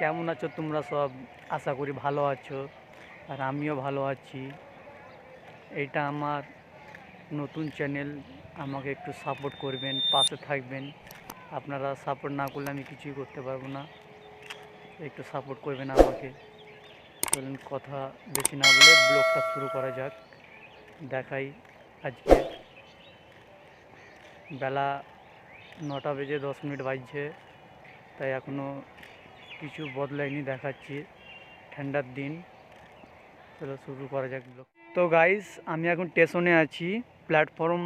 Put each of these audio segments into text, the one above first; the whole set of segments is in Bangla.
কেমন আছো তোমরা সব? আশা করি ভালো আছো, আর আমিও ভালো আছি। এটা আমার নতুন চ্যানেল, আমাকে একটু সাপোর্ট করবেন, পাশে থাকবেন। আপনারা সাপোর্ট না করলে আমি কিছুই করতে পারবো না। একটু সাপোর্ট করবেন আমাকে। চলুন কথা বেশি না বলে ব্লগটা শুরু করা যাক। দেখাই আজকে বেলা 9টা বেজে 10 মিনিট বাজছে, তাই এখনও কিছু বদলায়নি দেখাচ্ছি। ঠান্ডার দিন, চলো শুরু করা যাক ব্লগ। তো গাইস, আমি এখন স্টেশনে আছি, প্ল্যাটফর্ম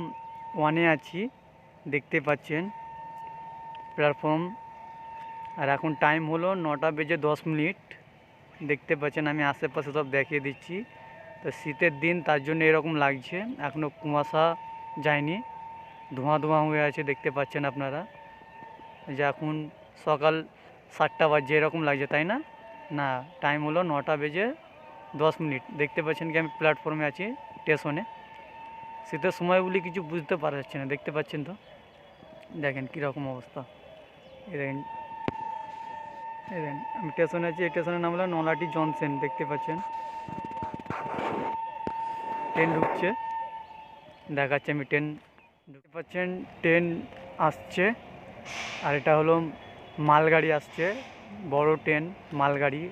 1-এ আছি, দেখতে পাচ্ছেন প্ল্যাটফর্ম। আর এখন টাইম হলো 9টা বেজে 10 মিনিট। দেখতে পাচ্ছেন আমি আশেপাশে সব দেখিয়ে দিচ্ছি। তো শীতের দিন, তার জন্য এরকম লাগছে। এখনও কুয়াশা যায়নি, ধোঁয়া ধোঁয়া হয়ে আছে, দেখতে পাচ্ছেন আপনারা। যে এখন সকাল 7টা বাজে এরকম লাগছে, তাই না? না, টাইম হলো 9টা বেজে 10 মিনিট। দেখতে পাচ্ছেন কি আমি প্ল্যাটফর্মে আছি স্টেশনে। শীতের সময় বলে কিছু বুঝতে পারা যাচ্ছে না, দেখতে পাচ্ছেন তো। দেখেন কীরকম অবস্থা। এই দেখেন, এই দেখেন আমি স্টেশনে আছি। এই স্টেশনের নাম হলো নলাটি জংশন, দেখতে পাচ্ছেন। ট্রেন ঢুকছে, দেখাচ্ছে আমি ট্রেন। দেখতে পাচ্ছেন ট্রেন আসছে। আর এটা হলো মালগাড়ি আসছে, বড় ট্রেন মালগাড়ি।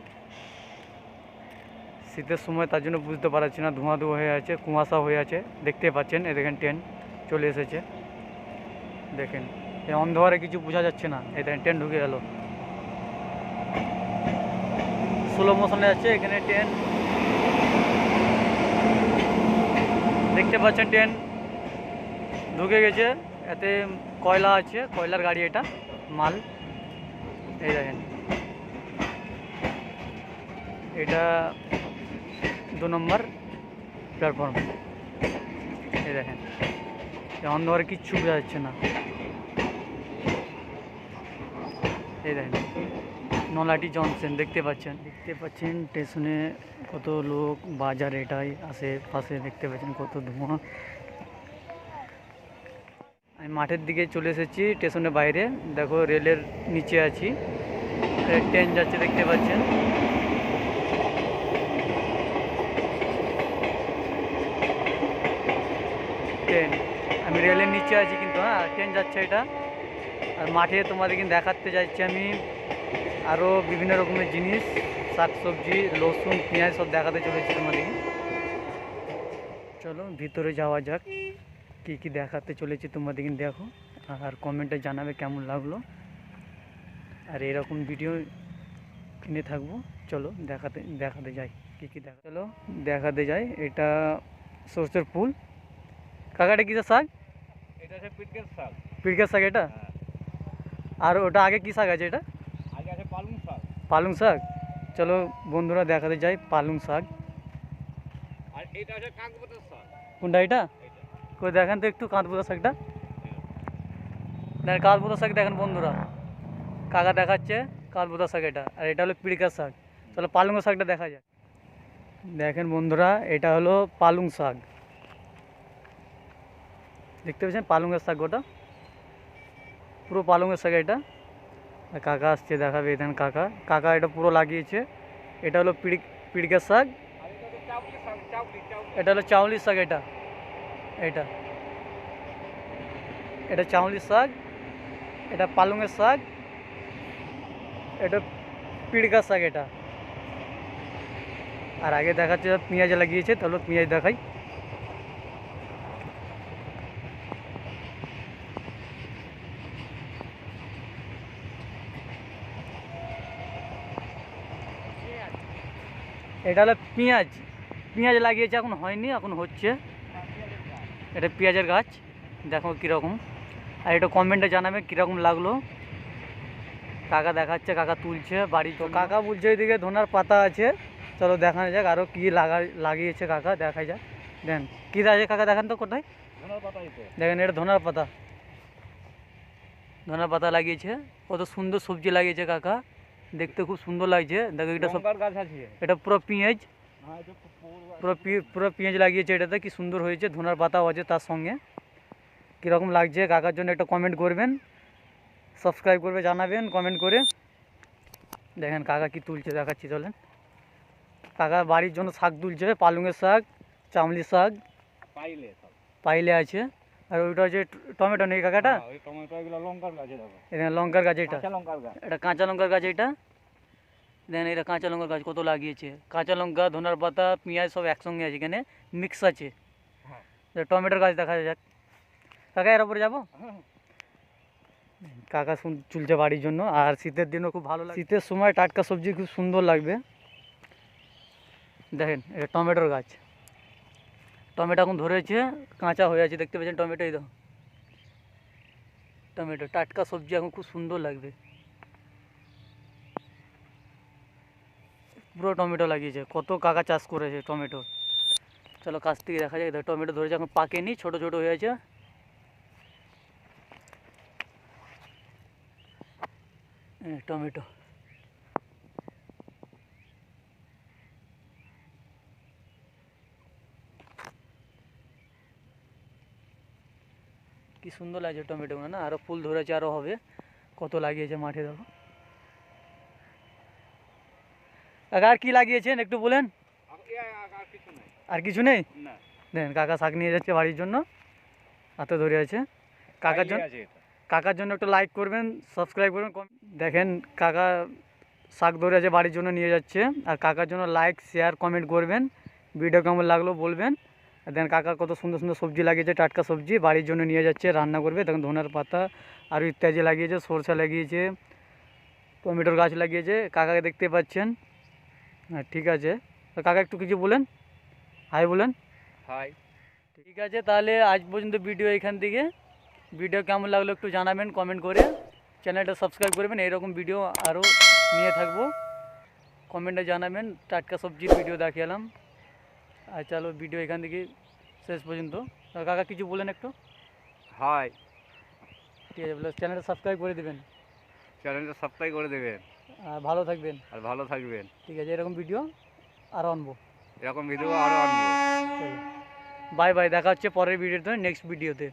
শীতের সময় তার জন্য বুঝতে পারছি না, ধোঁয়া ধোঁয়া হয়ে আছে, কুয়াশা হয়ে আছে, দেখতে পাচ্ছেন। এই দেখেন ট্রেন চলে এসেছে। দেখেন এই অন্ধকারে কিছু বোঝা যাচ্ছে না। এই দেখেন ট্রেন ঢুকে গেল, স্লো মোশনে যাচ্ছে এখানে ট্রেন। দেখতে পাচ্ছেন ট্রেন ঢুকে গেছে। এতে কয়লা আছে, কয়লার গাড়ি, এটা মাল। এই দেখেন এটা 2 নম্বর প্ল্যাটফর্ম। এই দেখেন অন্ধকারে কিচ্ছু বোঝা যাচ্ছে না। এই দেখেন নলাটি জংশন, দেখতে পাচ্ছেন। দেখতে পাচ্ছেন স্টেশনে কত লোক, বাজার এটাই আশেপাশে, দেখতে পাচ্ছেন কত ধোঁয়া। আমি মাঠের দিকে চলে এসেছি স্টেশনের বাইরে। দেখো রেলের নিচে আছি, ট্রেন যাচ্ছে, দেখতে পাচ্ছেন। ট্রেন, আমি রেলের নিচে আছি কিন্তু, হ্যাঁ ট্রেন যাচ্ছে এটা। আর মাঠে তোমাদের কিন্তু দেখাতে যাচ্ছি আমি আরও বিভিন্ন রকমের জিনিস, শাকসবজি, রসুন, পেঁয়াজ সব দেখাতে চলেছি তোমাদেরকে। চলো ভিতরে যাওয়া যাক, কী কী দেখাতে চলেছি তোমাদেরকে দেখো, আর কমেন্টে জানাবে কেমন লাগলো। আর এরকম ভিডিও কিনে থাকবো। চলো দেখাতে যাই কী কী চলো দেখাতে যাই। এটা সরষের ফুল। কাকাটা কিসের শাক? এটা হচ্ছে পিটকের শাক। পিটকের শাক এটা? আর ওটা আগে কী শাক আছে? এটা আগে আছে পালং শাক। পালং শাক। চলো বন্ধুরা দেখাতে যাই পালং শাক। আর এটা হচ্ছে কাঁকপাতার শাক। কোনটা এটা? কই দেখেন তো একটু কাঁচপাতা শাকটা। দেখেন কাঁচপাতা শাক, দেখেন বন্ধুরা, কাকা দেখাচ্ছে কাঁচপাতা শাক এটা। আর এটা হলো পিড়কার শাক। চলো পালং শাকটা দেখা যায়। দেখেন বন্ধুরা, এটা হলো পালং শাক, দেখতে পাচ্ছেন পালংয়ের শাক, ওটা পুরো পালংয়ের শাক এটা। আর কাকা আসছে দেখাবে, দেখেন কাকা কাকা এটা পুরো লাগিয়েছে। এটা হলো পিড়কার শাক। এটা হলো চাউলির শাক। এটা এটা এটা চাউলির শাক, এটা পালংয়ের শাক, এটা পিড়কার শাক এটা। আর আগে দেখাচ্ছে পেঁয়াজ লাগিয়েছে, তাহলে পেঁয়াজ দেখাই। এটা হলো পেঁয়াজ, পেঁয়াজ লাগিয়েছে, এখন হয়নি, এখন হচ্ছে। এটা পেঁয়াজের গাছ, দেখো কীরকম। আর এটা কমেন্টে জানাবে কীরকম লাগলো। কাকা দেখাচ্ছে, কাকা তুলছে বাড়ি। তো কাকা বলছে ওইদিকে ধনার পাতা আছে, চলো দেখানো যাক আরও কী লাগিয়েছে কাকা, দেখা যাক। দেখেন কী আছে কাকা, দেখেন তো কোথায়। দেখেন এটা ধনার পাতা, ধনার পাতা লাগিয়েছে। কত সুন্দর সবজি লাগিয়েছে কাকা, দেখতে খুব সুন্দর লাগছে। দেখো এটা সব গাছ আছে। এটা পুরো পেঁয়াজ, পুরো পেঁয়াজ লাগিয়েছে এটাতে, কি সুন্দর হয়েছে। ধনার পাতাও আছে তার সঙ্গে। কীরকম লাগছে কাকার জন্য একটা কমেন্ট করবেন, সাবস্ক্রাইব করবে, জানাবেন কমেন্ট করে। দেখেন কাকা কি তুলছে দেখাচ্ছি চলেন। কাকা বাড়ির জন্য শাক তুলছে, পালংয়ের শাক, চামলি শাক, পাইলে সব। পাইলে আছে। আর ওইটা হচ্ছে টমেটো নেই কাকাটা, ওই টমেটো এগুলো লঙ্কার গাছে দেখো, এখানে লঙ্কার গাছ, এটা কাঁচা লঙ্কার গাছ। এটা কাঁচা লঙ্কার গাছ, এটা দেখেন এটা কাঁচা লঙ্কার গাছ কত লাগিয়েছে। কাঁচা লঙ্কা, ধনার পাতা, পেঁয়াজ সব একসঙ্গে আছে, এখানে মিক্স আছে। হ্যাঁ। টমেটোর গাছ দেখা যাক। কাকা এর উপরে যাবো। হ্যাঁ। কাকা চুলছে বাড়ির জন্য। আর শীতের দিনও খুব ভালো লাগে, শীতের সময় টাটকা সবজি খুব সুন্দর লাগবে। দেখেন এটা টমেটোর গাছ, টমেটো এখন ধরেছে, কাঁচা হয়ে আছে, দেখতে পাচ্ছেন টমেটো, এই দেখো টমেটো, টাটকা সবজি এখন খুব সুন্দর লাগবে। পুরো টমেটো লাগিয়েছে, কত কাকা চাষ করেছে টমেটো। চলো কাছ থেকে দেখা যায়, দেখো টমেটো ধরেছে, এখন পাকেনি, ছোট ছোট হয়ে আছে। টমেটো কি সুন্দর লাগছে টমেটোগুলো না, আরও ফুল ধরেছে, আরও হবে, কত লাগিয়েছে মাঠে দেখো। কাকা আর কি লাগিয়েছেন একটু বলেন। আর কিছু নেই। আর কিছু নেই। না, দেখেন কাকা শাক নিয়ে যাচ্ছে বাড়ির জন্য, হাতে ধরে আছে। কাকার জন্য, আছে এটা। কাকার জন্য একটু লাইক করবেন, সাবস্ক্রাইব করবেন। দেখেন কাকা শাক ধরে আছে বাড়ির জন্য নিয়ে যাচ্ছে। আর কাকার জন্য লাইক, শেয়ার, কমেন্ট করবেন। ভিডিও কেমন লাগলো বলবেন। আর দেখেন কাকা কত সুন্দর সুন্দর সবজি লাগিয়েছে, টাটকা সবজি বাড়ির জন্য নিয়ে যাচ্ছে, রান্না করবে। দেখেন ধনের পাতা আরও ইত্যাদি লাগিয়েছে, সরষা লাগিয়েছে, টমেটোর গাছ লাগিয়েছে, কাকাকে দেখতে পাচ্ছেন। হ্যাঁ ঠিক আছে, তো কাকা একটু কিছু বলেন, হাই বলেন। হাই। ঠিক আছে, তাহলে আজ পর্যন্ত ভিডিও এখান থেকে। ভিডিও কেমন লাগলো একটু জানাবেন কমেন্ট করে, চ্যানেলটা সাবস্ক্রাইব করবেন, এইরকম ভিডিও আরও নিয়ে থাকবো। কমেন্টে জানাবেন, টাটকা সবজির ভিডিও দেখালাম। আর চলো ভিডিও এখান থেকে শেষ পর্যন্ত। কাকা কিছু বলেন একটু। হাই। ঠিক আছে, বলে চ্যানেলটা সাবস্ক্রাইব করে দেবেন। চ্যানেলটা সাবস্ক্রাইব করে দেবেন। আর ভালো থাকবেন। আর ভালো থাকবেন। ঠিক আছে, এরকম ভিডিও আরও আনবো। এরকম ভিডিও আরও আনবো। চলো বাই বাই, দেখা হচ্ছে পরের ভিডিওতে, নেক্সট ভিডিওতে।